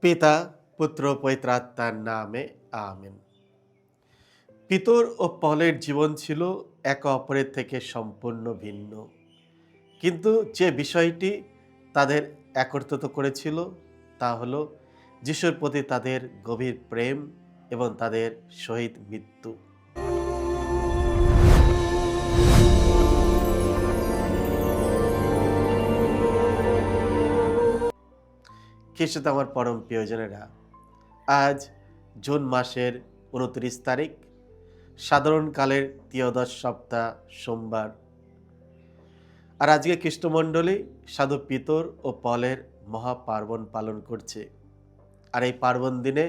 পিতা পুত্র পবিত্রাত্মার নামে আমেন। পিতর ও পলের জীবন ছিল একে অপরের থেকে সম্পূর্ণ ভিন্ন, কিন্তু যে বিষয়টি তাদের একত্রিত করেছিল তা হলো যিশুর প্রতি তাদের গভীর প্রেম এবং তাদের শহীদ মৃত্যু। খ্রিস্টে আমার পরম প্রিয়জনেরা, আজ জুন মাসের 29 তারিখ, সাধারণকালের ত্রয়োদশ সপ্তাহ, সোমবার। আর আজকে খ্রিস্টমণ্ডলী সাধু পিতর ও পলের মহাপার্বণ পালন করছে। আর এই পার্বণ দিনে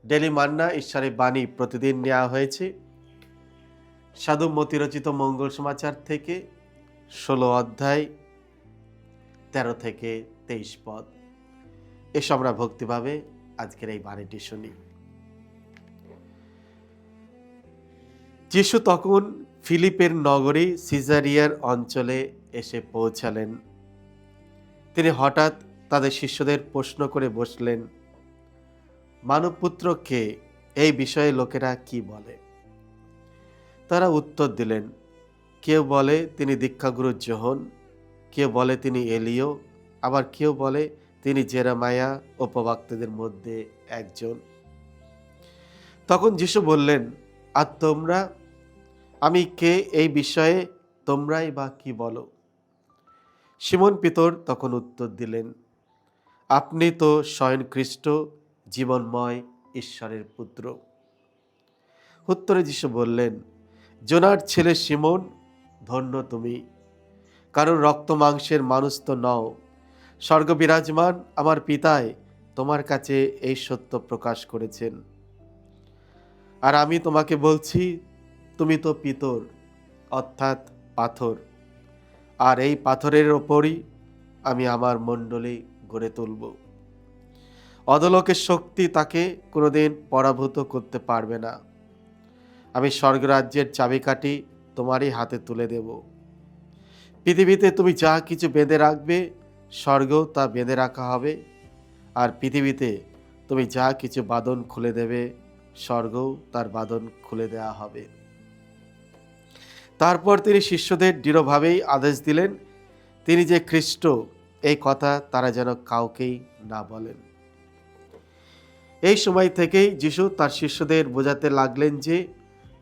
ডেলি মান্না ঈশ্বরের বাণী প্রতিদিন নেওয়া হয়েছে সাধু মতি রচিত মঙ্গল সমাচার থেকে 16 অধ্যায় 13 থেকে 23 পদ। এসব আমরা ভক্তিভাবে আজকের এই বাণীটি শুনি। যিশু তখন ফিলিপের নগরী সিজারিয়ার অঞ্চলে এসে পৌঁছালেন। তিনি হঠাৎ তাদের শিষ্যদের প্রশ্ন করে বসলেন, মানবপুত্র কে? এই বিষয়ে লোকেরা কি বলে? তারা উত্তর দিলেন, কেউ বলে তিনি দীক্ষাগুরু যোহন, কেউ বলে তিনি এলিয়, আবার কেউ বলে তিনি জেরেমায়া ও প্রবক্তাদের মধ্যে একজন। তখন যিশু বললেন, আর তোমরা? আমি কে এই বিষয়ে তোমরাই বা কি বলো? সিমন পিতর তখন উত্তর দিলেন, আপনি তো স্বয়ং খ্রিস্ট, জীবনময় ঈশ্বরের পুত্র। উত্তরে যিশু বললেন, জোনার ছেলে সিমন, ধন্য তুমি, কারণ রক্ত মাংসের মানুষ তো নও, স্বর্গ বিরাজমান আমার পিতায় তোমার কাছে এই সত্য প্রকাশ করেছেন। আর আমি তোমাকে বলছি, তুমি তো পিতর, অর্থাৎ পাথর, আর এই পাথরের ওপরই আমি আমার মণ্ডলী গড়ে তুলব। অধলোকের শক্তি তাকে কোনোদিন পরাভূত করতে পারবে না। আমি স্বর্গরাজ্যের চাবিকাঠি তোমারই হাতে তুলে দেব। পৃথিবীতে তুমি যা কিছু বেঁধে রাখবে, স্বর্গেও তা বেঁধে রাখা হবে, আর পৃথিবীতে তুমি যা কিছু বাঁধন খুলে দেবে, স্বর্গেও তার বাঁধন খুলে দেওয়া হবে। তারপর তিনি শিষ্যদের দৃঢ়ভাবেই আদেশ দিলেন, তিনি যে খ্রিস্ট এই কথা তারা যেন কাউকেই না বলেন। এই সময় থেকেই যিশু তার শিষ্যদের বোঝাতে লাগলেন যে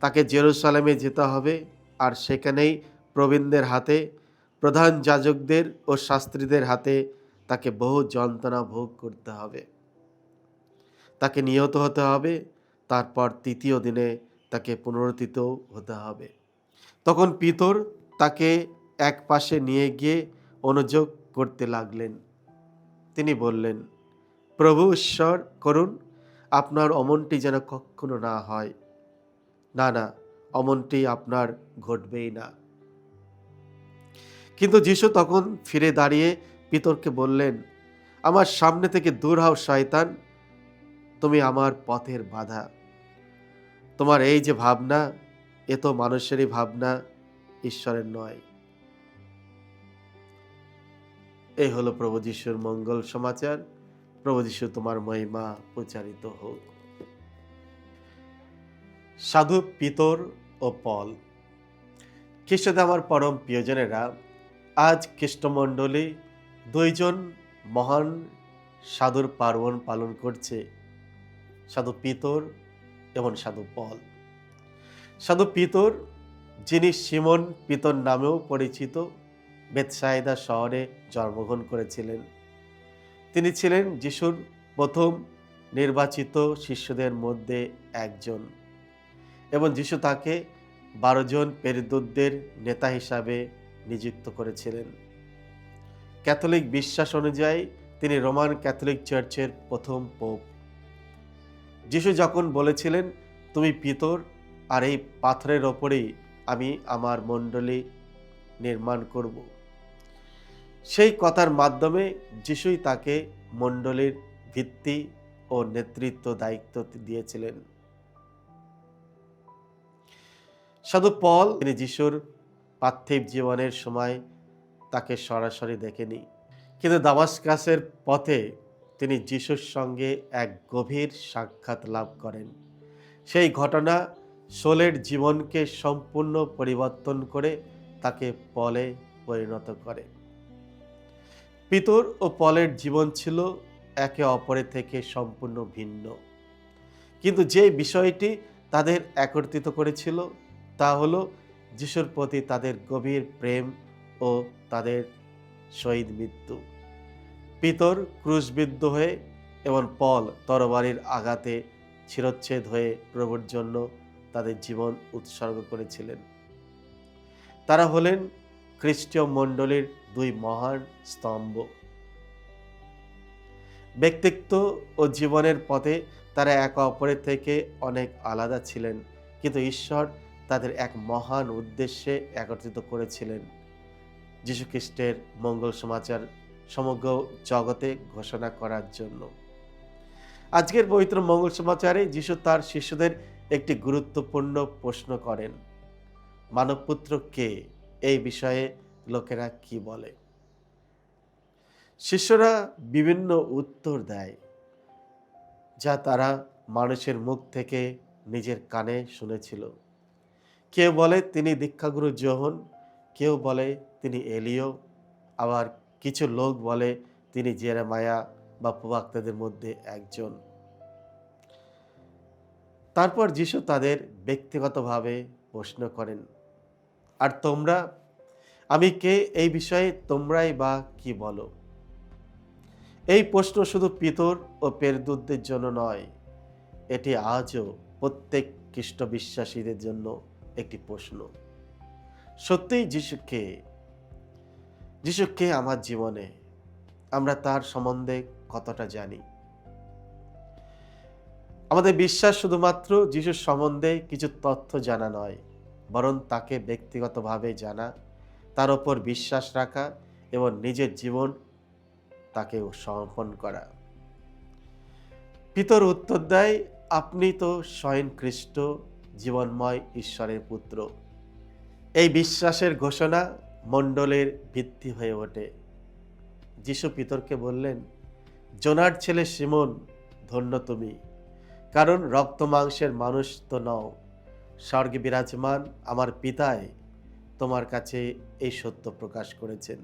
তাকে জেরুজালেমে যেতে হবে, আর সেখানেই প্রবীণদের হাতে, প্রধান যাজকদের ও শাস্ত্রীদের হাতে তাকে বহু যন্ত্রণা ভোগ করতে হবে, তাকে নিহত হতে হবে, তারপর তৃতীয় দিনে তাকে পুনরুত্থিত হতে হবে। তখন পিতর তাকে এক পাশে নিয়ে গিয়ে অনুযোগ করতে লাগলেন। তিনি বললেন, প্রভু ঈশ্বর করুন, আপনার অমনটি যেন কখনো না হয়। না না, অমনটি আপনার ঘটবেই না। কিন্তু যিশু তখন ফিরে দাঁড়িয়ে পিতরকে বললেন, আমার সামনে থেকে দূর হও শয়তান, তুমি আমার পথের বাধা। তোমার এই যে ভাবনা, এ তো মানুষেরই ভাবনা, ঈশ্বরের নয়। এই হলো প্রভু যিশুর মঙ্গল সমাচার। প্রভু যিশু তোমার মহিমা প্রচারিত হোক। সাধু পিতর ও পল। খ্রিস্টে আমার পরম প্রিয়জনেরা, আজ খ্রিস্টমণ্ডলী দুইজন মহান সাধুর পার্বণ পালন করছে, সাধু পিতর এবং সাধু পল। সাধু পিতর, যিনি সিমন পিতর নামেও পরিচিত, বেথসাইদা শহরে জন্মগ্রহণ করেছিলেন। তিনি ছিলেন যিশুর প্রথম নির্বাচিত শিষ্যদের মধ্যে একজন, এবং যিশু তাকে 12 জন প্রেরিতদের নেতা হিসাবে নিযুক্ত করেছিলেন। ক্যাথলিক বিশ্বাস অনুযায়ী তিনি রোমান ক্যাথলিক চার্চের প্রথম পোপ। যিশু যখন বলেছিলেন, তুমি পিতর, আর এই পাথরের ওপরেই আমি আমার মণ্ডলী নির্মাণ করব, সেই কথার মাধ্যমে যিশুই তাকে মণ্ডলীর ভিত্তি ও নেতৃত্ব দায়িত্ব দিয়েছিলেন। সাধু পল, তিনি যিশুর পার্থিব জীবনের সময় তাকে সরাসরি দেখেনি, কিন্তু দামাস্কাসের পথে তিনি যিশুর সঙ্গে এক গভীর সাক্ষাৎ লাভ করেন। সেই ঘটনা শোলের জীবনকে সম্পূর্ণ পরিবর্তন করে তাকে পলে পরিণত করে। পিতর ও পলের জীবন ছিল একে অপরের থেকে সম্পূর্ণ ভিন্ন, কিন্তু যে বিষয়টি তাদের একত্রিত করেছিল তা হলো যিশুর প্রতি তাদের গভীর প্রেম ও তাদের শহীদ মৃত্যু। পিতর ক্রুশবিদ্ধ হয়ে এবং পল তরবারির আঘাতে শিরচ্ছেদ হয়ে প্রভুর জন্য তাদের জীবন উৎসর্গ করেছিলেন। তারা হলেন খ্রিস্টীয় মণ্ডলীর দুই মহান স্তম্ভ। ব্যক্তিত্ব ও জীবনের পথে তারা একে অপরের থেকে অনেক আলাদা ছিলেন, কিন্তু ঈশ্বর তাদের এক মহান উদ্দেশ্যে একত্রিত করেছিলেন, যীশু খ্রিস্টের মঙ্গল সমাচার সমগ্র জগতে ঘোষণা করার জন্য। আজকের পবিত্র মঙ্গল সমাচারে যীশু তার শিষ্যদের একটি গুরুত্বপূর্ণ প্রশ্ন করেন, মানবপুত্র কে? এই বিষয়ে লোকেরা কি বলে? শিষ্যরা বিভিন্ন উত্তর দেয়, যা তারা মানুষের মুখ থেকে নিজের কানে শুনেছিল। কেউ বলে তিনি দীক্ষাগুরু যোহন, কেউ বলে তিনি এলিয়, আবার কিছু লোক বলে তিনি জেরেমায়া বা প্রবক্তাদের মধ্যে একজন। তারপর যিশু তাদের ব্যক্তিগতভাবে প্রশ্ন করেন, আর তোমরা? আমি কে? এই বিষয়ে তোমরাই বা কি বলো? এই প্রশ্ন শুধু পিতর ও পেরদূতদের জন্য নয়, এটি আজও প্রত্যেক খ্রিস্ট বিশ্বাসীদের জন্য একটি প্রশ্ন। সত্যিই যিশু কে? যিশু কে আমার জীবনে? আমরা তার সম্বন্ধে কতটা জানি? আমাদের বিশ্বাস শুধুমাত্র যিশুর সম্বন্ধে কিছু তথ্য জানা নয়, বরং তাকে ব্যক্তিগতভাবে জানা, তার ওপর বিশ্বাস রাখা এবং নিজের জীবন তাকে সমর্পণ করা। পিতর উত্তর দেয়, আপনি তো স্বয়ং খ্রিস্ট, জীবনময় ঈশ্বরের পুত্র। এই বিশ্বাসের ঘোষণা মণ্ডলের ভিত্তি হয়ে ওঠে। যিশু পিতরকে বললেন, জোনার ছেলে শিমোন, ধন্য তুমি, কারণ রক্ত মাংসের মানুষ তো নও, স্বর্গে বিরাজমান আমার পিতাই তোমার কাছে এই সত্য প্রকাশ করেছেন।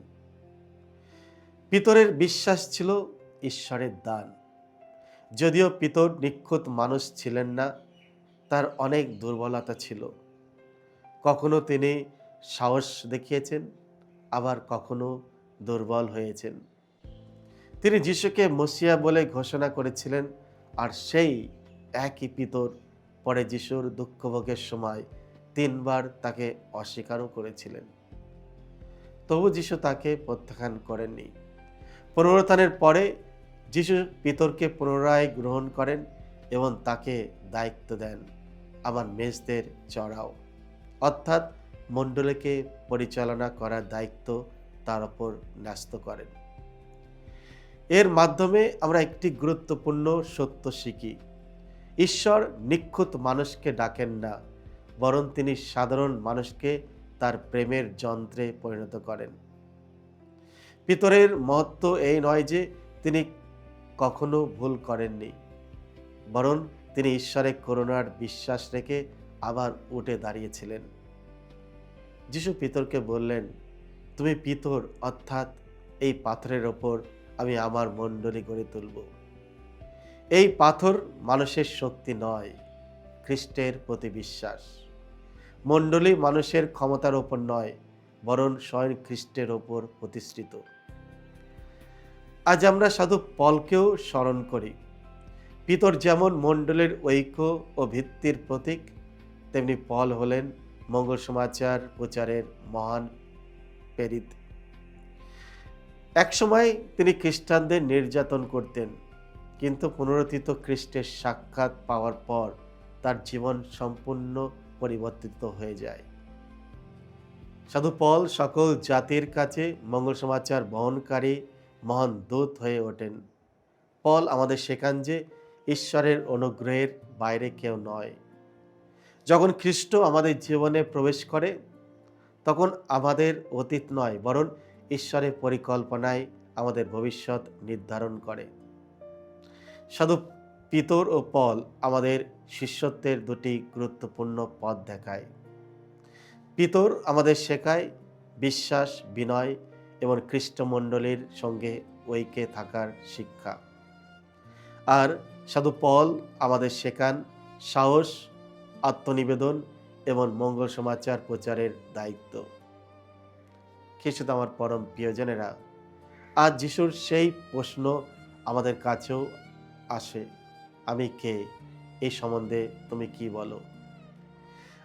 পিতরের বিশ্বাস ছিল ঈশ্বরের দান। যদিও পিতর নিখুঁত মানুষ ছিলেন না, তার অনেক দুর্বলতা ছিল। কখনো তিনি সাহস দেখিয়েছেন, আবার কখনো দুর্বল হয়েছেন। তিনি যিশুকে মসিয়া বলে ঘোষণা করেছিলেন, আর সেই একই পিতর পরে যিশুর দুঃখভোগের সময় 3 বার তাকে অস্বীকারও করেছিলেন। তবু যিশু তাকে প্রত্যাখ্যান করেননি। পুনরুত্থানের পরে যিশু পিতরকে পুনরায় গ্রহণ করেন এবং তাকে দায়িত্ব দেন, আমার মেজদের চড়াও, অর্থাৎ মণ্ডলীকে পরিচালনা করার দায়িত্ব তার উপর ন্যস্ত করেন। এর মাধ্যমে আমরা একটি গুরুত্বপূর্ণ সত্য শিখি, ঈশ্বর নিখুঁত মানুষকে ডাকেন না, বরং তিনি সাধারণ মানুষকে তার প্রেমের যন্ত্রে পরিণত করেন। পিতরের মহত্ব এই নয় যে তিনি কখনো ভুল করেননি, বরং তিনি ঈশ্বরের করুণার বিশ্বাস রেখে আবার উঠে দাঁড়িয়েছিলেন। যিশু পিতরকে বললেন, তুমি পিতর, অর্থাৎ এই পাথরের ওপর আমি আমার মণ্ডলী গড়ে তুলব। এই পাথর মানুষের শক্তি নয়, খ্রিস্টের প্রতি বিশ্বাস। মণ্ডলী মানুষের ক্ষমতার ওপর নয়, বরং স্বয়ং খ্রিস্টের ওপর প্রতিষ্ঠিত। আজ আমরা সাধু পলকেও স্মরণ করি। পিতর যেমন মণ্ডলীর ঐক্য ও ভিত্তির প্রতীক, তেমনি পল হলেন মঙ্গল সমাচার প্রচারের মহান প্রেরিত। একসময় তিনি খ্রিস্টানদের নির্যাতন করতেন, কিন্তু পুনরুত্থিত খ্রিস্টের সাক্ষাৎ পাওয়ার পর তার জীবন সম্পূর্ণ পরিবর্তিত হয়ে যায়। সাধু পল সকল জাতির কাছে মঙ্গল সমাচার বহনকারী মহান দূত হয়ে ওঠেন। পল আমাদের শেখান যে ঈশ্বরের অনুগ্রহের বাইরে কেউ নয়। যখন খ্রিস্ট আমাদের জীবনে প্রবেশ করে, তখন আমাদের অতীত নয়, বরং ঈশ্বরের পরিকল্পনায় আমাদের ভবিষ্যৎ নির্ধারণ করে। সাধু পিতর ও পল আমাদের শিষ্যত্বের দুটি গুরুত্বপূর্ণ পথ দেখায়। পিতর আমাদের শেখায় বিশ্বাস, বিনয় এবং খ্রিস্টমণ্ডলীর সঙ্গে ঐক্যে থাকার শিক্ষা। আর সাধু পল আমাদের শেখান সাহস, আত্মনিবেদন এবং মঙ্গল সমাচার প্রচারের দায়িত্ব। খ্রিস্ট আমার পরম প্রিয়জনেরা, আজ যিশুর সেই প্রশ্ন আমাদের কাছেও আসে, আমি কে? এই সম্বন্ধে তুমি কি বলো?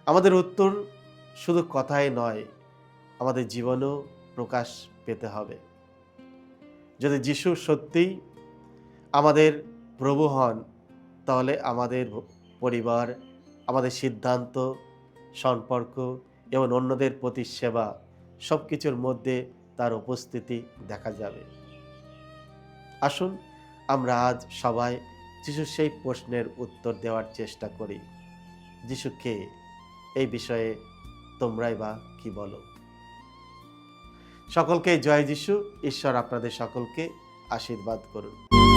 আমাদের উত্তর শুধু কথায় নয়, আমাদের জীবনেও প্রকাশ পেতে হবে। যদি যিশু সত্যিই আমাদের প্রভু হন, তাহলে আমাদের পরিবার, আমাদের সিদ্ধান্ত, সম্পর্ক এবং অন্যদের প্রতি সেবা সব কিছুর মধ্যে তার উপস্থিতি দেখা যাবে। আসুন আমরা আজ সবাই যিশুর সেই প্রশ্নের উত্তর দেওয়ার চেষ্টা করি। যিশু কে? এই বিষয়ে তোমরাই বা কি বলো? সকলকে জয় যিশু। ঈশ্বর আপনাদের সকলকে আশীর্বাদ করুন।